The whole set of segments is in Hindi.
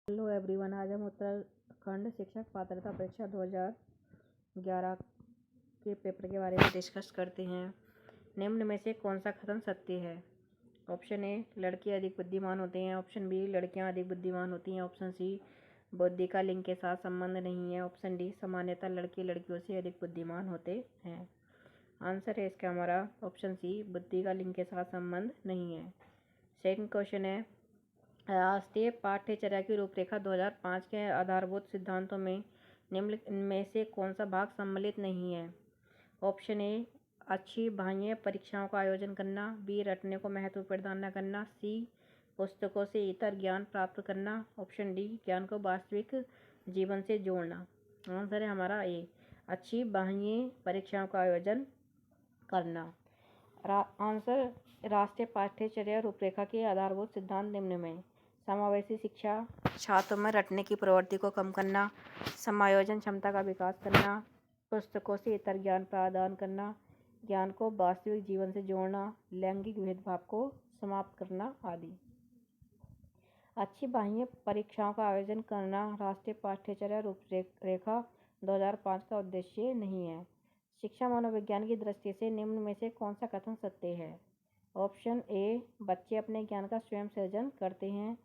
हेलो एवरीवन, आज हम उत्तराखंड शिक्षक पात्रता परीक्षा 2011 के पेपर के बारे में डिस्कस करते हैं। निम्न में से कौन सा कथन सत्य है? ऑप्शन ए, लड़के अधिक बुद्धिमान होते हैं। ऑप्शन बी, लड़कियां अधिक बुद्धिमान होती हैं। ऑप्शन सी, बुद्धि का लिंग के साथ संबंध नहीं है। ऑप्शन डी, सामान्यतः लड़के लड़कियों से अधिक बुद्धिमान होते हैं। आंसर है इसका हमारा ऑप्शन सी, बुद्धि का लिंग के साथ संबंध नहीं है। सेकंड क्वेश्चन है, राष्ट्रीय पाठ्यचर्या की रूपरेखा 2005 के आधारभूत सिद्धांतों में निम्न में से कौन सा भाग सम्मिलित नहीं है? ऑप्शन ए, अच्छी बाह्य परीक्षाओं का आयोजन करना। बी, रटने को महत्व प्रदान न करना। सी, पुस्तकों से इतर ज्ञान प्राप्त करना। ऑप्शन डी, ज्ञान को वास्तविक जीवन से जोड़ना। आंसर है हमारा ए, अच्छी बाह्य परीक्षाओं का आयोजन करना। आंसर, राष्ट्रीय पाठ्यचर्या रूपरेखा के आधारभूत सिद्धांत निम्न में समावेशी शिक्षा, छात्रों में रटने की प्रवृत्ति को कम करना, समायोजन क्षमता का विकास करना, पुस्तकों से इतर ज्ञान प्रदान करना, ज्ञान को वास्तविक जीवन से जोड़ना, लैंगिक भेदभाव को समाप्त करना आदि। अच्छी बाह्य परीक्षाओं का आयोजन करना राष्ट्रीय पाठ्यचर्या रूपरेखा 2005 का उद्देश्य नहीं है। शिक्षा मनोविज्ञान की दृष्टि से निम्न में से कौन सा कथन सत्य है? ऑप्शन ए, बच्चे अपने ज्ञान का स्वयं सृजन करते हैं।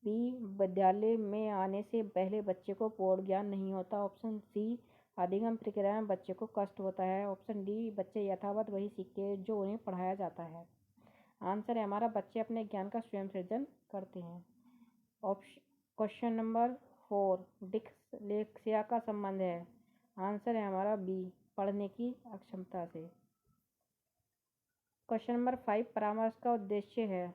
बी, विद्यालय में आने से पहले बच्चे को पूर्ण ज्ञान नहीं होता। ऑप्शन सी, अधिगम प्रक्रिया में बच्चे को कष्ट होता है। ऑप्शन डी, बच्चे यथावत वही सीखते हैं जो उन्हें पढ़ाया जाता है। आंसर है हमारा, बच्चे अपने ज्ञान का स्वयं सृजन करते हैं। क्वेश्चन नंबर 4, डिस्लेक्सिया का संबंध है। आंसर है हमारा बी, पढ़ने की अक्षमता से। क्वेश्चन नंबर 5, परामर्श का उद्देश्य है।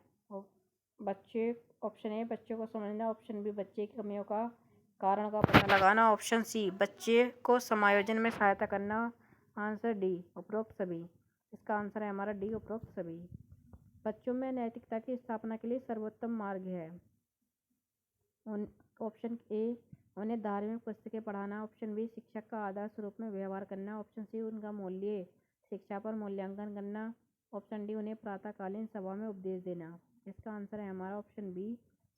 बच्चे, ऑप्शन ए, बच्चे को समझना। ऑप्शन बी, बच्चे की कमियों का कारण का पता लगाना। ऑप्शन सी, बच्चे को समायोजन में सहायता करना। आंसर डी, उपरोक्त सभी। इसका आंसर है हमारा डी, उपरोक्त सभी। बच्चों में नैतिकता की स्थापना के लिए सर्वोत्तम मार्ग है। ऑप्शन ए, उन्हें धार्मिक पुस्तकें पढ़ाना। ऑप्शन बी, शिक्षक का आदर्श रूप में व्यवहार करना। ऑप्शन सी, उनका मूल्य शिक्षा पर मूल्यांकन करना। ऑप्शन डी, उन्हें प्रातःकालीन सभा में उपदेश देना। इसका आंसर है हमारा ऑप्शन बी,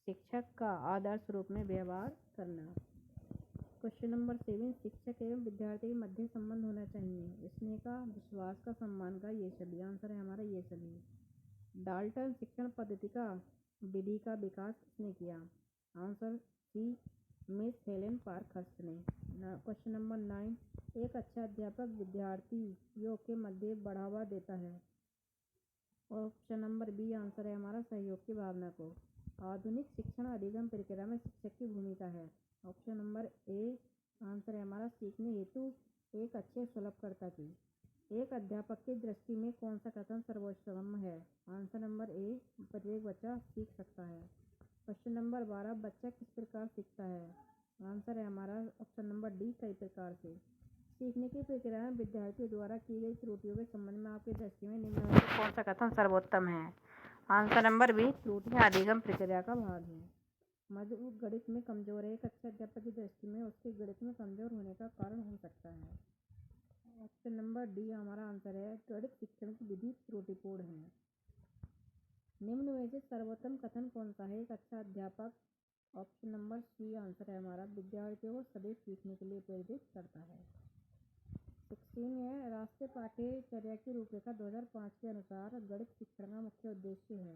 शिक्षक का आदर्श रूप में व्यवहार करना। क्वेश्चन नंबर 7, शिक्षक एवं विद्यार्थी के मध्य संबंध होना चाहिए। स्नेह का, विश्वास का, सम्मान का, ये सभी। आंसर है हमारा ये सभी। डाल्टन शिक्षण पद्धति का विधि का विकास किसने किया? Answer C, Miss Helen Parkhurst ने। क्वेश्चन नंबर 9, एक अच्छा अध्यापक विद्यार्थियों के मध्य बढ़ावा देता है। ऑप्शन नंबर बी, आंसर है हमारा सहयोग की भावना को। आधुनिक शिक्षण अधिगम प्रक्रिया में शिक्षक की भूमिका है। ऑप्शन नंबर ए, आंसर है हमारा सीखने हेतु एक अच्छे सुलभकर्ता की। एक अध्यापक की दृष्टि में कौन सा कथन सर्वोत्तम है? आंसर नंबर ए, प्रत्येक बच्चा सीख सकता है। क्वेश्चन नंबर 12, बच्चा किस प्रकार सीखता है? आंसर है हमारा ऑप्शन नंबर डी, कई प्रकार से। सीखने की प्रक्रिया में विद्यार्थियों द्वारा की गई त्रुटियों के संबंध में आपकी दृष्टि में निम्न में से कौन सा कथन सर्वोत्तम है? आंसर नंबर बी, त्रुटियां अधिगम प्रक्रिया का भाग है। मधु गणित में कमजोर है। एक अच्छे अध्यापक की दृष्टि में उसके गणित में कमजोर होने का कारण हो सकता है। ऑप्शन नंबर डी हमारा आंसर है, गणित शिक्षण की विधि त्रुटिपूर्ण है। निम्न में से सर्वोत्तम कथन कौन सा है? एक अच्छा अध्यापक, ऑप्शन नंबर सी, आंसर है हमारा, विद्यार्थियों को सदैव सीखने के लिए प्रेरित करता है। 16 है, राष्ट्रीय पाठ्यचर्या की रूपरेखा 2005 के अनुसार गणित शिक्षण का मुख्य उद्देश्य है।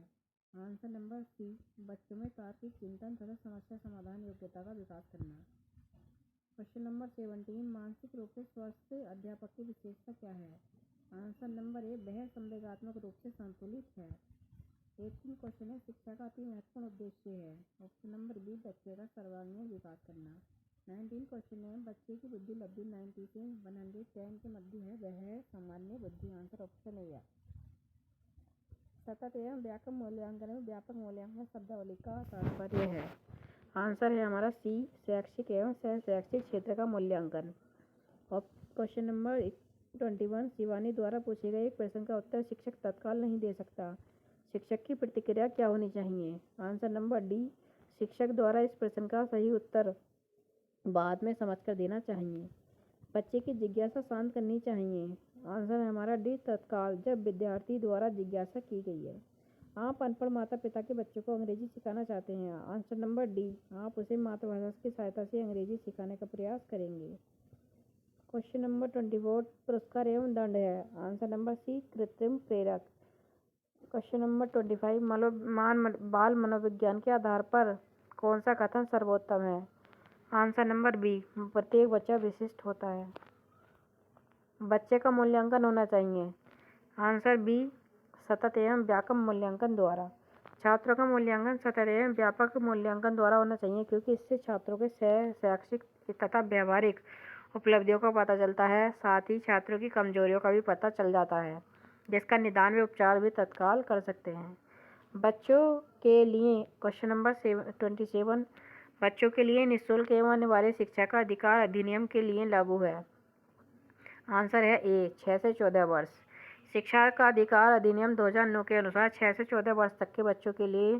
आंसर नंबर सी, बच्चों में तार्किक चिंतन तथा समस्या समाधान योग्यता का विकास करना। क्वेश्चन नंबर 17, मानसिक रूप से स्वस्थ अध्यापक की विशेषता क्या है? आंसर नंबर ए, वह संवेगात्मक रूप से संतुलित है। 18 क्वेश्चन है, शिक्षा का अति महत्वपूर्ण उद्देश्य है। ऑप्शन नंबर बी, बच्चे का सर्वांगीण विकास करना। 19 क्वेश्चन है, बच्चे की बुद्धि लब्धि 90 से 110 के मध्य है, वह है सामान्य बुद्धि। आंसर ऑप्शन ए है। सतत एवं व्यापक मूल्यांकन में व्यापक मूल्यांकन शब्दावली का तात्पर्य है। आंसर है हमारा सी, शैक्षिक एवं सह शैक्षिक क्षेत्र का मूल्यांकन। और क्वेश्चन नंबर 21, शिवानी द्वारा पूछे गए एक प्रश्न का उत्तर शिक्षक तत्काल नहीं दे सकता। शिक्षक की प्रतिक्रिया क्या होनी चाहिए? आंसर नंबर डी, शिक्षक द्वारा इस प्रश्न का सही उत्तर बाद में समझकर देना चाहिए। बच्चे की जिज्ञासा शांत करनी चाहिए। आंसर है हमारा डी, तत्काल, जब विद्यार्थी द्वारा जिज्ञासा की गई है। आप अनपढ़ माता पिता के बच्चों को अंग्रेजी सिखाना चाहते हैं। आंसर नंबर डी, आप उसे मातृभाषा की सहायता से अंग्रेजी सिखाने का प्रयास करेंगे। क्वेश्चन नंबर 24 पुरस्कार एवं दंड है। आंसर नंबर सी, कृत्रिम प्रेरक। क्वेश्चन नंबर 25 बाल मनोविज्ञान के आधार पर कौन सा कथन सर्वोत्तम है। आंसर नंबर बी, प्रत्येक बच्चा विशिष्ट होता है। बच्चे का मूल्यांकन होना चाहिए। आंसर बी, सतत एवं व्यापक मूल्यांकन द्वारा। छात्रों का मूल्यांकन सतत एवं व्यापक मूल्यांकन द्वारा होना चाहिए, क्योंकि इससे छात्रों के शैक्षिक तथा व्यावहारिक उपलब्धियों का पता चलता है। साथ ही छात्रों की कमजोरियों का भी पता चल जाता है, जिसका निदान व उपचार भी तत्काल कर सकते हैं। बच्चों के लिए क्वेश्चन नंबर 27 बच्चों के लिए निःशुल्क एवं अनिवार्य शिक्षा का अधिकार अधिनियम के लिए लागू है। आंसर है ए, 6 से 14 वर्ष। शिक्षा का अधिकार अधिनियम 2009 के अनुसार 6 से 14 वर्ष तक के बच्चों के लिए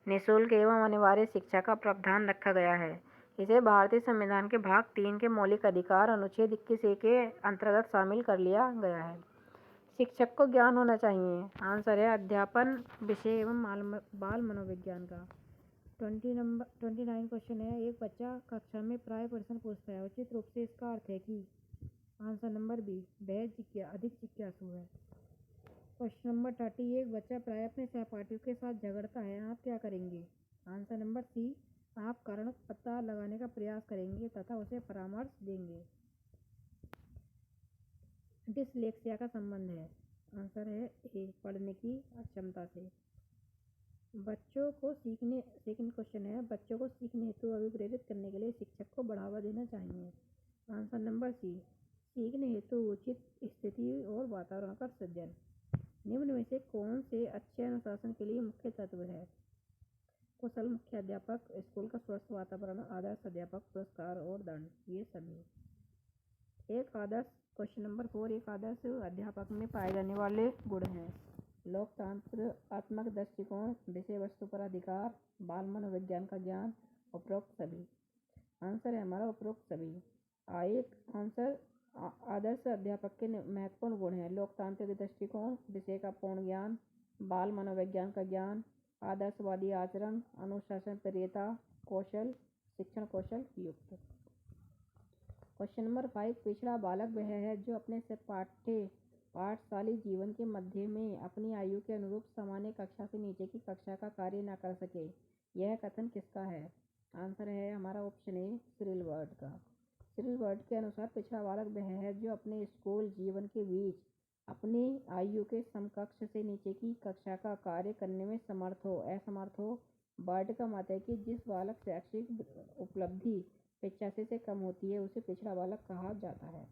निःशुल्क एवं अनिवार्य शिक्षा का प्रावधान रखा गया है। इसे भारतीय संविधान के भाग 3 के मौलिक अधिकार अनुच्छेद 21A के अंतर्गत शामिल कर लिया गया है। शिक्षक को ज्ञान होना चाहिए। आंसर है अध्यापन विषय एवं बाल मनोविज्ञान का। 29 क्वेश्चन है। एक बच्चा कक्षा में प्राय प्रश्न पूछता है, उचित रूप से इसका अर्थ है कि। आंसर नंबर बी, वह अधिक जिज्ञासु है। क्वेश्चन नंबर 30 एक बच्चा प्राय अपने सहपाठियों के साथ झगड़ता है, आप क्या करेंगे। आंसर नंबर सी, आप कारण पता लगाने का प्रयास करेंगे तथा उसे परामर्श देंगे। डिसलेक्सिया का संबंध है। आंसर है ए, पढ़ने की अक्षमता से। बच्चों को सीखने सेकंड क्वेश्चन है, बच्चों को सीखने हेतु अभिप्रेरित करने के लिए शिक्षक को बढ़ावा देना चाहिए। आंसर नंबर सी, सीखने हेतु उचित स्थिति और वातावरण का सृजन। निम्न में से कौन से अच्छे अनुशासन के लिए मुख्य तत्व है। कुशल मुख्याध्यापक, स्कूल का स्वस्थ वातावरण, आदर्श अध्यापक, पुरस्कार और दंड, ये सभी। एक आदर्श क्वेश्चन नंबर 4 एक आदर्श अध्यापक में पाए जाने वाले गुण हैं। लोकतंत्रात्मक दृष्टिकोण, विषय वस्तु पर अधिकार, बाल मनोविज्ञान का ज्ञान, उपरोक्त सभी। आंसर है हमारा उपरोक्त सभी। एक आंसर आदर्श अध्यापक के महत्वपूर्ण गुण हैं। लोकतांत्रिक दृष्टिकोण, विषय का पूर्ण ज्ञान, बाल मनोविज्ञान का ज्ञान, आदर्शवादी आचरण, अनुशासन प्रियता, कौशल, शिक्षण कौशल युक्त। क्वेश्चन नंबर 5 पिछड़ा बालक वह है जो अपने से पाठशाली जीवन के मध्य में अपनी आयु के अनुरूप सामान्य कक्षा से नीचे की कक्षा का कार्य न कर सके। यह कथन किसका है। आंसर है हमारा ऑप्शन ए, सिरिल वर्ड का। सिरिल वर्ड के अनुसार पिछड़ा बालक वह है जो अपने स्कूल जीवन के बीच अपनी आयु के समकक्ष से नीचे की कक्षा का कार्य करने में असमर्थ हो। वर्ड का मत है कि जिस बालक शैक्षिक उपलब्धि 85 से कम होती है उसे पिछड़ा बालक कहा जाता है।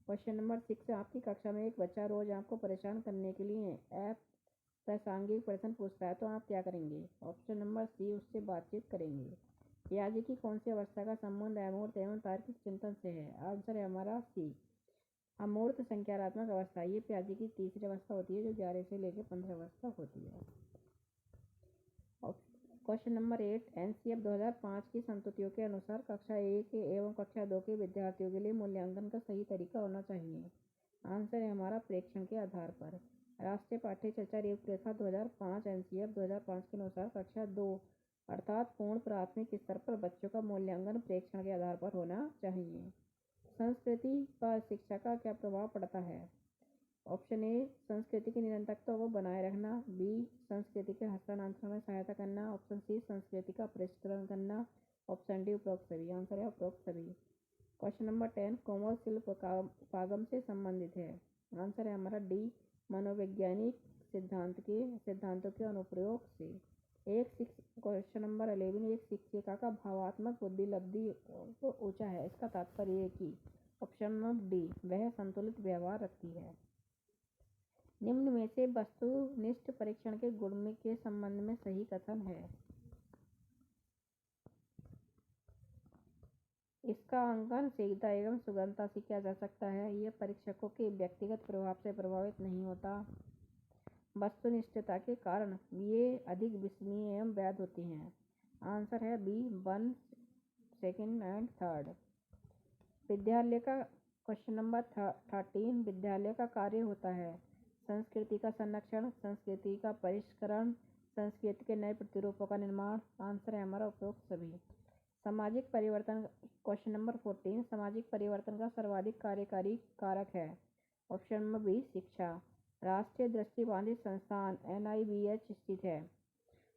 क्वेश्चन नंबर 6 आपकी कक्षा में एक बच्चा रोज आपको परेशान करने के लिए प्रासंगिक प्रश्न पूछता है, तो आप क्या करेंगे। ऑप्शन नंबर सी, उससे बातचीत करेंगे। पियाजे की कौन सी अवस्था का संबंध अमूर्त एवं तार्किक चिंतन से है। आंसर है हमारा सी, अमूर्त संज्ञानात्मक अवस्था। ये पियाजे की तीसरी अवस्था होती है जो 11 से लेकर 15 वर्ष तक होती है। क्वेश्चन नंबर 8 एनसीएफ 2005 की संस्तुतियों के अनुसार कक्षा 1 एवं कक्षा 2 के विद्यार्थियों के लिए मूल्यांकन का सही तरीका होना चाहिए। आंसर है हमारा प्रेक्षण के आधार पर। राष्ट्रीय पाठ्य चर्चा रूपरेखा 2005 एनसीएफ 2005 के अनुसार कक्षा 2 अर्थात पूर्ण प्राथमिक स्तर पर बच्चों का मूल्यांकन प्रेक्षण के आधार पर होना चाहिए। संस्कृति पर शिक्षा का क्या प्रभाव पड़ता है। ऑप्शन ए, संस्कृति की निरंतरता को बनाए रखना। बी, संस्कृति के हस्तांतरण में सहायता करना। ऑप्शन सी, संस्कृति का परिष्करण करना। ऑप्शन डी, उपरोक्त सभी। आंसर है उपरोक्त सभी। क्वेश्चन नंबर 10 कोमल शिल्प पागम से संबंधित है। आंसर है हमारा डी, मनोवैज्ञानिक सिद्धांतों के अनुप्रयोग से। क्वेश्चन नंबर 11 एक शिक्षिका का भावात्मक बुद्धिलब्धि ऊंचा है, इसका तात्पर्य है कि। ऑप्शन नंबर डी, वह संतुलित व्यवहार रखती है। निम्न में से वस्तुनिष्ठ परीक्षण के गुण के संबंध में सही कथन है। इसका अंकन शीघ्रता एवं सुगमता से किया जा सकता है। यह परीक्षकों के व्यक्तिगत प्रभाव से प्रभावित नहीं होता। वस्तुनिष्ठता के कारण ये अधिक विश्वसनीय एवं वैध होती हैं। आंसर है बी, 1, 2 एंड 3। विद्यालय का क्वेश्चन नंबर 13 विद्यालय का कार्य होता है संस्कृति का संरक्षण, संस्कृति का परिष्करण, संस्कृति के नए प्रतिरूपों का निर्माण। आंसर है हमारा उपरोक्त सभी। सामाजिक परिवर्तन, क्वेश्चन नंबर 14, सामाजिक परिवर्तन का सर्वाधिक कार्यकारी कारक है। ऑप्शन नंबर बी शिक्षा। राष्ट्रीय दृष्टिबाधित संस्थान NIBH स्थित है।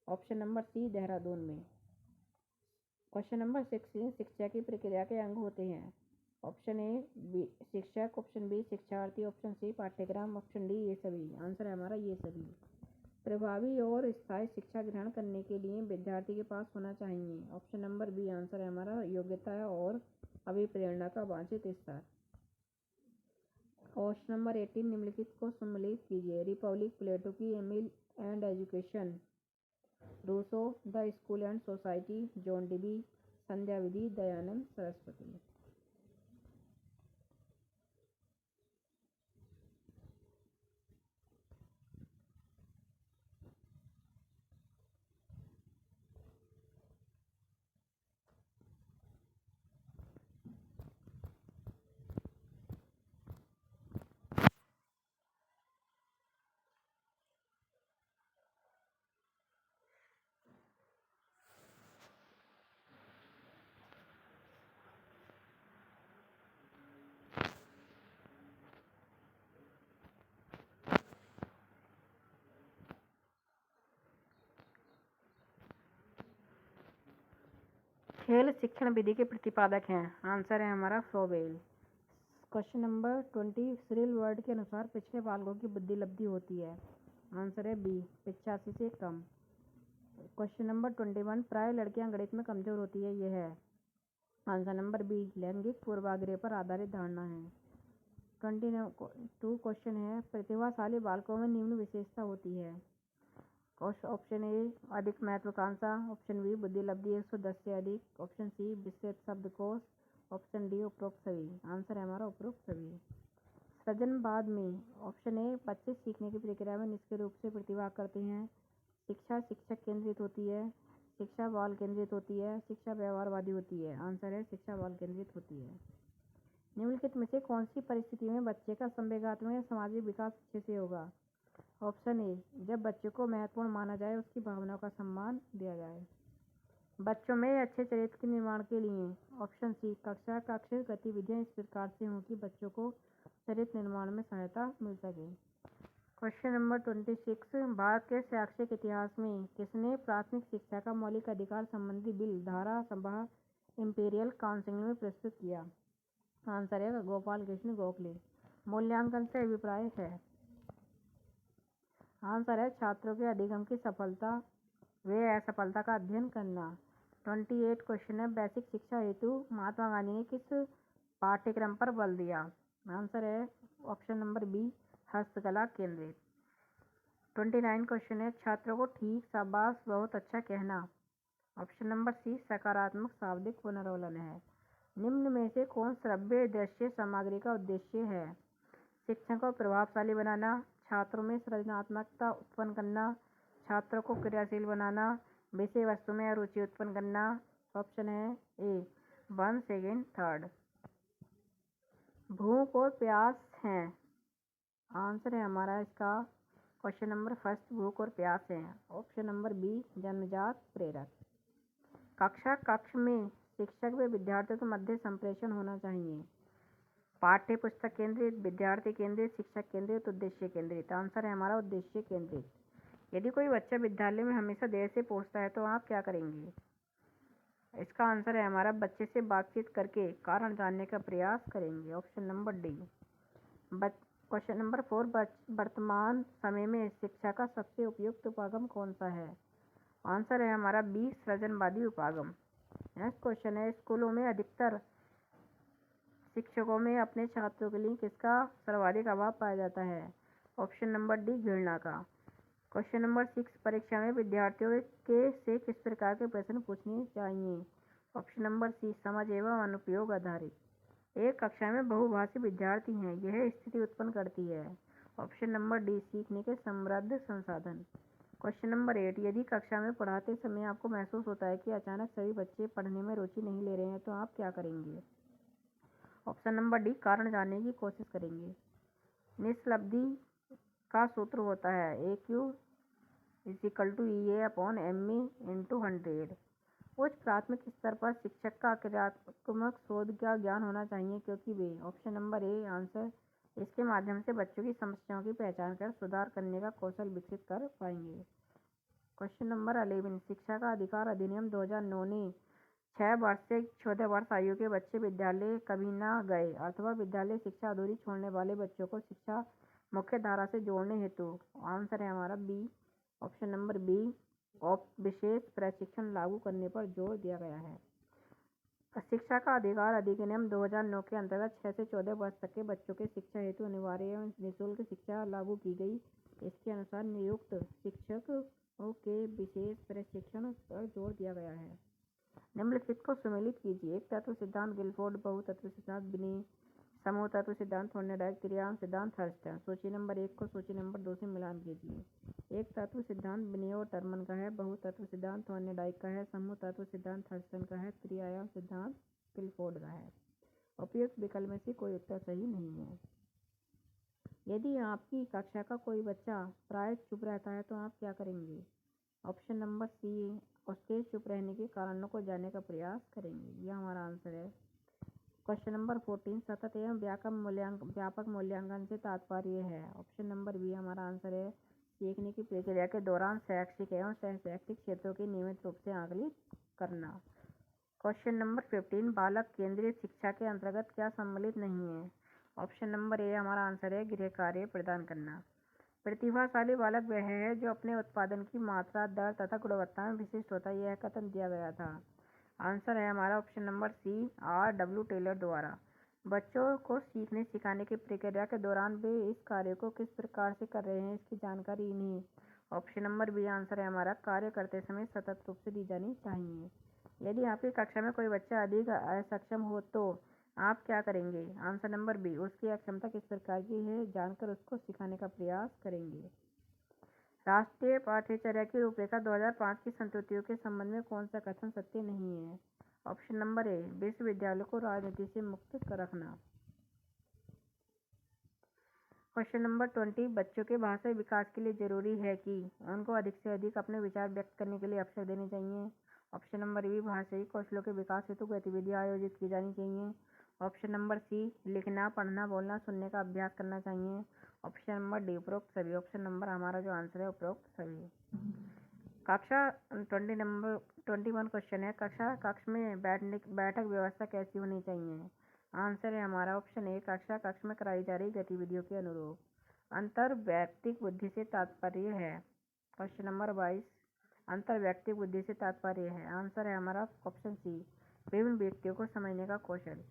ऑप्शन नंबर सी देहरादून में। क्वेश्चन नंबर 16, शिक्षा की प्रक्रिया के अंग होते हैं। ऑप्शन ए बी शिक्षक, ऑप्शन बी शिक्षार्थी, ऑप्शन सी पाठ्यक्रम, ऑप्शन डी ये सभी। आंसर है हमारा ये सभी। प्रभावी और स्थायी शिक्षा ग्रहण करने के लिए विद्यार्थी के पास होना चाहिए। ऑप्शन नंबर बी आंसर है हमारा योग्यता और अभिप्रेरणा का वांछित स्तर। क्वेश्चन नंबर 18, निम्नलिखित को सम्मिलित कीजिए। रिपब्लिक, प्लेटो की Emile and education, Rousseau, the school and society, John Dewey, संध्या विधि, दयानंद सरस्वती। खेल शिक्षण विधि के प्रतिपादक हैं। आंसर है हमारा Froebel. Question number 20, Cyril Burt के अनुसार पिछले बालकों की बुद्धि लब्धि होती है। आंसर है बी 85 से कम। क्वेश्चन नंबर 21, प्राय लड़कियां गणित में कमजोर होती है, यह है। आंसर नंबर बी लैंगिक पूर्वाग्रह पर आधारित धारणा है। 22 क्वेश्चन है, प्रतिभाशाली बालकों में निम्न विशेषता होती है। ऑप्शन ए अधिक महत्वाकांक्षा, ऑप्शन बी बुद्धि लब्धि 110 से अधिक, ऑप्शन सी विस्तृत शब्दकोश, ऑप्शन डी उपरोक्त सभी। आंसर है हमारा उपरोक्त सभी। सृजनवाद में ऑप्शन ए बच्चे सीखने की प्रक्रिया में निष्क्रिय रूप से प्रतिभा करते हैं। शिक्षा शिक्षक केंद्रित होती है, शिक्षा बाल केंद्रित होती है, शिक्षा व्यवहारवादी होती है। आंसर है शिक्षा बाल केंद्रित होती है। निम्नलिखित में से कौन सी परिस्थिति में बच्चे का संवेगात्मक या सामाजिक विकास अच्छे से होगा। ऑप्शन ए जब बच्चे को महत्वपूर्ण माना जाए, उसकी भावनाओं का सम्मान दिया जाए। बच्चों में अच्छे चरित्र के निर्माण के लिए ऑप्शन सी कक्षा कक्ष गतिविधियां इस प्रकार से हों कि बच्चों को चरित्र निर्माण में सहायता मिल सके। क्वेश्चन नंबर 26, भारत के शैक्षिक इतिहास में किसने प्राथमिक शिक्षा का मौलिक अधिकार संबंधी बिल धारा सभा इंपीरियल काउंसिल में प्रस्तुत किया। आंसर है गोपाल कृष्ण गोखले। मूल्यांकन से अभिप्राय है। आंसर है छात्रों के अधिगम की सफलता व असफलता का अध्ययन करना। 28 क्वेश्चन है, बेसिक शिक्षा हेतु महात्मा गांधी ने किस पाठ्यक्रम पर बल दिया। आंसर है ऑप्शन नंबर बी हस्तकला केंद्रित। 29 क्वेश्चन है, छात्रों को ठीक, शाबाश, बहुत अच्छा कहना। ऑप्शन नंबर सी सकारात्मक शाब्दिक पुनर्वलन है। निम्न में से कौन श्रव्य दृश्य सामग्री का उद्देश्य है। शिक्षण को प्रभावशाली बनाना, छात्रों में सृजनात्मकता उत्पन्न करना, छात्रों को क्रियाशील बनाना, विषय वस्तु में रुचि उत्पन्न करना। ऑप्शन है ए 1, 2, 3। भूख और प्यास है। आंसर है हमारा इसका क्वेश्चन नंबर फर्स्ट भूख और प्यास है। ऑप्शन नंबर बी जन्मजात प्रेरक। कक्षा कक्ष में शिक्षक व विद्यार्थियों के मध्य संप्रेषण होना चाहिए। पाठ्य पुस्तक केंद्रित, विद्यार्थी केंद्रित, शिक्षक केंद्रित, उद्देश्य केंद्रित। आंसर है हमारा उद्देश्य केंद्रित। यदि कोई बच्चा विद्यालय में हमेशा देर से पहुंचता है तो आप क्या करेंगे। इसका आंसर है हमारा बच्चे से बातचीत करके कारण जानने का प्रयास करेंगे। Option number D. Question number 4, वर्तमान समय में शिक्षा का सबसे उपयुक्त उपागम कौन सा है। आंसर है हमारा बी सृजनवादी उपागम। नेक्स्ट क्वेश्चन है, स्कूलों में अधिकतर शिक्षकों में अपने छात्रों के लिए किसका सर्वाधिक अभाव पाया जाता है। ऑप्शन नंबर डी घृणा का। क्वेश्चन नंबर 6, परीक्षा में विद्यार्थियों के से किस प्रकार के प्रश्न पूछने चाहिए। ऑप्शन नंबर सी समझ एवं अनुप्रयोग आधारित। एक कक्षा में बहुभाषी विद्यार्थी हैं, यह स्थिति उत्पन्न करती है। ऑप्शन नंबर डी सीखने के समृद्ध संसाधन। क्वेश्चन नंबर 8, यदि कक्षा में पढ़ाते समय आपको महसूस होता है कि अचानक सभी बच्चे पढ़ने में रुचि नहीं ले रहे हैं तो आप क्या करेंगे। ऑप्शन नंबर डी कारण जानने की कोशिश करेंगे। निष्लब्धि का सूत्र होता है AQ = EA/ME/100। उच्च प्राथमिक स्तर पर शिक्षक का क्रियात्मक शोध का ज्ञान होना चाहिए, क्योंकि वे ऑप्शन नंबर ए आंसर इसके माध्यम से बच्चों की समस्याओं की पहचान कर सुधार करने का कौशल विकसित कर पाएंगे। क्वेश्चन नंबर 11, शिक्षा का अधिकार अधिनियम 2009 ने 6 वर्ष से 14 वर्ष आयु के बच्चे विद्यालय कभी न गए अथवा विद्यालय शिक्षा अधूरी छोड़ने वाले बच्चों को शिक्षा मुख्य धारा से जोड़ने हेतु आंसर है हमारा बी, ऑप्शन नंबर बी, विशेष प्रशिक्षण लागू करने पर जोर दिया गया है। शिक्षा का अधिकार अधिनियम 2009 के अंतर्गत 6 से 14 वर्ष तक के बच्चों के शिक्षा हेतु अनिवार्य एवं निःशुल्क शिक्षा लागू की गई। इसके अनुसार नियुक्त शिक्षकों के विशेष प्रशिक्षण पर जोर दिया गया है। निम्नलिखित को सुमेलित कीजिए। एक तत्व सिद्धांत गिलफोर्ड, बहुतत्व सिद्धांत बिनी, समूह तत्व सिद्धांत थॉर्नडाइक, त्रिआयाम सिद्धांत थर्स्टन। सूची नंबर 1 को सूची नंबर 2 से मिलान कीजिए। एक तत्व सिद्धांत बिनी और टर्मन का है, बहुतत्व सिद्धांत थॉर्नडाइक का है, समूह तत्व सिद्धांत थर्स्टन का है, त्रिआयाम सिद्धांत गिलफोर्ड का है। उपयुक्त विकल्प में से कोई उत्तर सही नहीं है। यदि आपकी कक्षा का कोई बच्चा प्राय चुप रहता है तो आप क्या करेंगे? ऑप्शन नंबर सी, उसके चुप रहने के कारणों को जानने का प्रयास करेंगे। यह हमारा आंसर है। क्वेश्चन नंबर 14, सतत एवं व्यापक मूल्यांकन से तात्पर्य है। ऑप्शन नंबर बी हमारा आंसर है। सीखने की प्रक्रिया के दौरान शैक्षिक एवं शैक्षिक क्षेत्रों की नियमित रूप से आकलित करना। क्वेश्चन नंबर 15, बालक केंद्रित शिक्षा के अंतर्गत क्या सम्मिलित नहीं है? ऑप्शन नंबर ए हमारा आंसर है, गृह कार्य प्रदान करना। प्रतिभाशाली बालक वह है जो अपने उत्पादन की मात्रा, दर तथा गुणवत्ता में विशिष्ट होता है। यह कथन दिया गया था। आंसर है हमारा option number C, R.W. Taylor द्वारा। बच्चों को सीखने सिखाने की प्रक्रिया के दौरान वे इस कार्य को किस प्रकार से कर रहे हैं, इसकी जानकारी इन्हें ऑप्शन नंबर बी आंसर है हमारा, कार्य करते समय सतत रूप से दी जानी चाहिए। यदि आपकी कक्षा में कोई बच्चा अधिक असक्षम हो तो आप क्या करेंगे? आंसर नंबर बी, उसकी अक्षमता किस प्रकार की है जानकर उसको सिखाने का प्रयास करेंगे। राष्ट्रीय पाठ्यचर्या की रूपरेखा 2005 की संस्तुतियों के संबंध में कौन सा कथन सत्य नहीं है? ऑप्शन नंबर ए, विश्वविद्यालय को राजनीति से मुक्त रखना। क्वेश्चन नंबर 20, बच्चों के भाषाई विकास के लिए जरूरी है कि उनको अधिक से अधिक अपने विचार व्यक्त करने के लिए अवसर देने चाहिए। ऑप्शन नंबर बी, भाषाई कौशलों के विकास हेतु गतिविधियाँ आयोजित की जानी चाहिए। ऑप्शन नंबर सी, लिखना, पढ़ना, बोलना, सुनने का अभ्यास करना चाहिए। ऑप्शन नंबर डी, उपरोक्त सभी। ऑप्शन नंबर हमारा जो आंसर है उपरोक्त सभी। कक्षा 21 क्वेश्चन है, कक्ष में बैठक व्यवस्था कैसी होनी चाहिए? आंसर है हमारा ऑप्शन ए, कक्ष में कराई जा रही गतिविधियों के अनुरूप। अंतर वैयक्तिक बुद्धि से तात्पर्य है। क्वेश्चन नंबर 22, अंतर वैयक्तिक बुद्धि से तात्पर्य है। आंसर है हमारा ऑप्शन सी, विभिन्न व्यक्तियों को समझने का कौशल।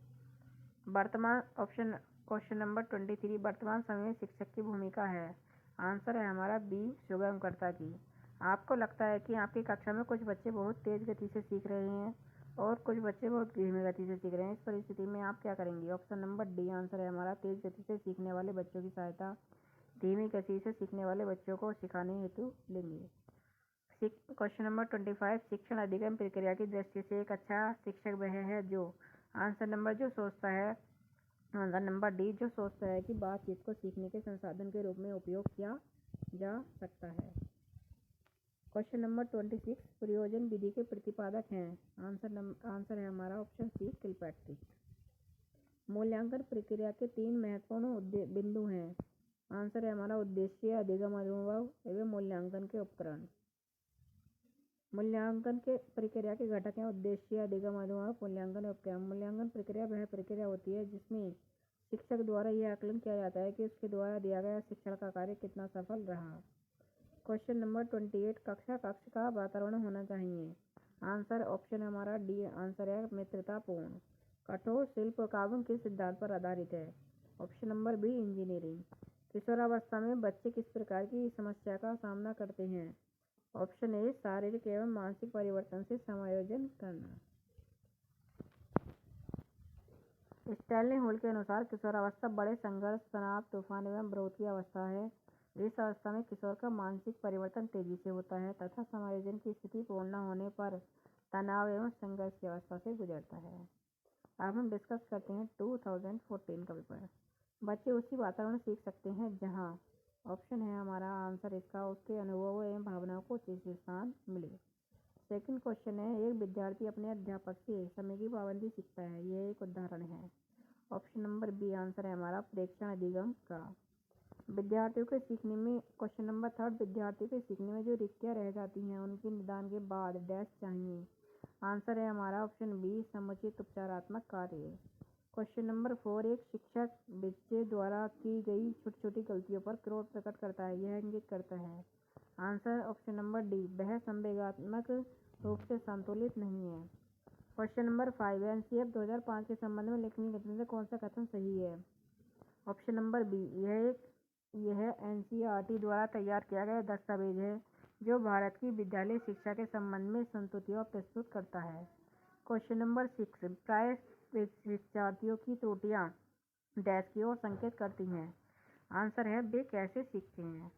क्वेश्चन नंबर 23, वर्तमान समय में शिक्षक की भूमिका है। आंसर है हमारा बी, सुगमकर्ता की। आपको लगता है कि आपकी कक्षा में कुछ बच्चे बहुत तेज गति से सीख रहे हैं और कुछ बच्चे बहुत धीमी गति से सीख रहे हैं। इस परिस्थिति में आप क्या करेंगे? ऑप्शन नंबर डी आंसर है हमारा, तेज गति से सीखने वाले बच्चों की सहायता धीमी गति से सीखने वाले बच्चों को सिखाने हेतु लेंगे। क्वेश्चन नंबर 25, शिक्षण अधिगम प्रक्रिया की दृष्टि से एक अच्छा शिक्षक वह है जो आंसर नंबर डी, जो सोचता है कि बातचीत को सीखने के संसाधन के रूप में उपयोग किया जा सकता है। क्वेश्चन नंबर 26, प्रयोजन विधि के प्रतिपादक हैं। आंसर है हमारा ऑप्शन सी, किलपैट्रिक। मूल्यांकन प्रक्रिया के 3 महत्वपूर्ण बिंदु हैं। आंसर है हमारा उद्देश्य, अधिगम, अनुभव एवं मूल्यांकन के उपकरण। मूल्यांकन के प्रक्रिया के घटक हैं उद्देश्य, अधिगम, अनुभव, मूल्यांकन उपकरण। मूल्यांकन प्रक्रिया वह प्रक्रिया होती है जिसमें शिक्षक द्वारा यह आकलन किया जाता है कि उसके द्वारा दिया गया शिक्षण का कार्य कितना सफल रहा। क्वेश्चन नंबर 28, कक्ष का वातावरण होना चाहिए। आंसर ऑप्शन हमारा डी आंसर है, मित्रतापूर्ण। कठोर शिल्पकारों के सिद्धांत पर आधारित है। Option number B, engineering. किशोरावस्था में बच्चे किस प्रकार की समस्या का सामना करते हैं? ऑप्शन ए, शारीरिक एवं मानसिक परिवर्तन से समायोजन करना। स्टैनली हॉल के अनुसार किशोरावस्था बड़े संघर्ष, तनाव, तूफान एवं विरोध की अवस्था है। इस अवस्था में किशोर का मानसिक परिवर्तन तेजी से होता है तथा समायोजन की स्थिति पूर्ण न होने पर तनाव एवं संघर्ष की अवस्था से गुजरता है। अब हम डिस्कस करते हैं 2014 का पेपर। बच्चे उसी वातावरण सीख सकते हैं जहाँ ऑप्शन है हमारा आंसर इसका उसके अनुभव एवं भावनाओं को उचित स्थान मिले। सेकंड क्वेश्चन है, एक विद्यार्थी अपने अध्यापक से समय की पाबंदी सीखता है, यह एक उदाहरण है। ऑप्शन नंबर बी आंसर है हमारा प्रेक्षण अधिगम का। विद्यार्थियों के सीखने में क्वेश्चन नंबर थर्ड, विद्यार्थियों के सीखने में जो रिक्तियाँ रह जाती हैं उनके निदान के बाद डैश चाहिए। आंसर है हमारा ऑप्शन बी समुचित उपचारात्मक कार्य। क्वेश्चन नंबर फोर, एक शिक्षक बच्चे द्वारा की गई छोटी छोटी गलतियों पर क्रोध प्रकट करता है, यह इंगित करता है। आंसर ऑप्शन नंबर डी वह संवेगात्मक रूप से संतुलित नहीं है। क्वेश्चन नंबर 5, एनसीएफ 2005 के संबंध में लेखनी कथन से कौन सा कथन सही है। ऑप्शन नंबर बी यह एनसीईआरटी द्वारा तैयार किया गया दस्तावेज है जो भारत की विद्यालय शिक्षा के संबंध में संस्तुतियाँ प्रस्तुत करता है। क्वेश्चन नंबर 6, प्राय शिक्षार्थियों की त्रुटियाँ डैश की ओर संकेत करती हैं। आंसर है वे कैसे सीखते हैं।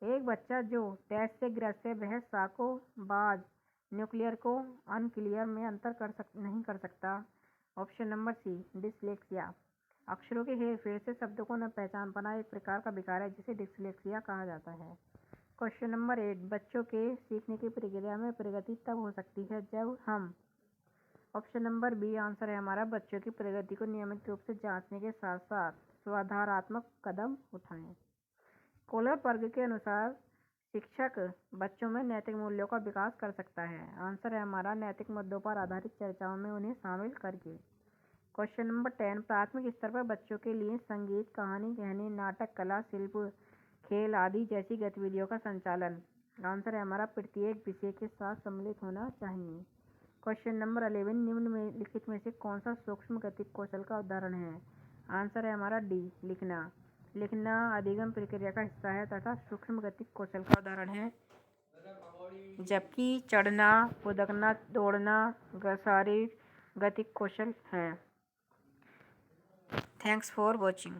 एक बच्चा जो डैश से ग्रस्त है वह साको बाज न्यूक्लियर को अनक्लियर में अंतर नहीं कर सकता। ऑप्शन नंबर सी डिसलेक्सिया अक्षरों के हेरफेर से शब्दों को न पहचान पाना एक प्रकार का विकार है जिसे डिसलेक्सिया कहा जाता है। क्वेश्चन नंबर 8, बच्चों के सीखने की प्रक्रिया में प्रगति तब हो सकती है जब हम ऑप्शन नंबर बी आंसर है हमारा बच्चों की प्रगति को नियमित रूप से जांचने के साथ साथ सुधारात्मक कदम उठाएं। कोलरबर्ग के अनुसार शिक्षक बच्चों में नैतिक मूल्यों का विकास कर सकता है। आंसर है हमारा नैतिक मुद्दों पर आधारित चर्चाओं में उन्हें शामिल करके। क्वेश्चन नंबर 10, प्राथमिक स्तर पर बच्चों के लिए संगीत, कहानी कहने, नाटक, कला, शिल्प, खेल आदि जैसी गतिविधियों का संचालन। आंसर है हमारा प्रत्येक विषय के साथ सम्मिलित होना चाहिए। क्वेश्चन नंबर 11, निम्नलिखित में से कौन सा सूक्ष्म गतिक कौशल का उदाहरण है। आंसर है हमारा डी लिखना। लिखना अधिगम प्रक्रिया का हिस्सा है तथा सूक्ष्म गतिक कौशल का उदाहरण है, जबकि चढ़ना, कूदना, दौड़ना शारीरिक गतिक कौशल है। Thanks for watching.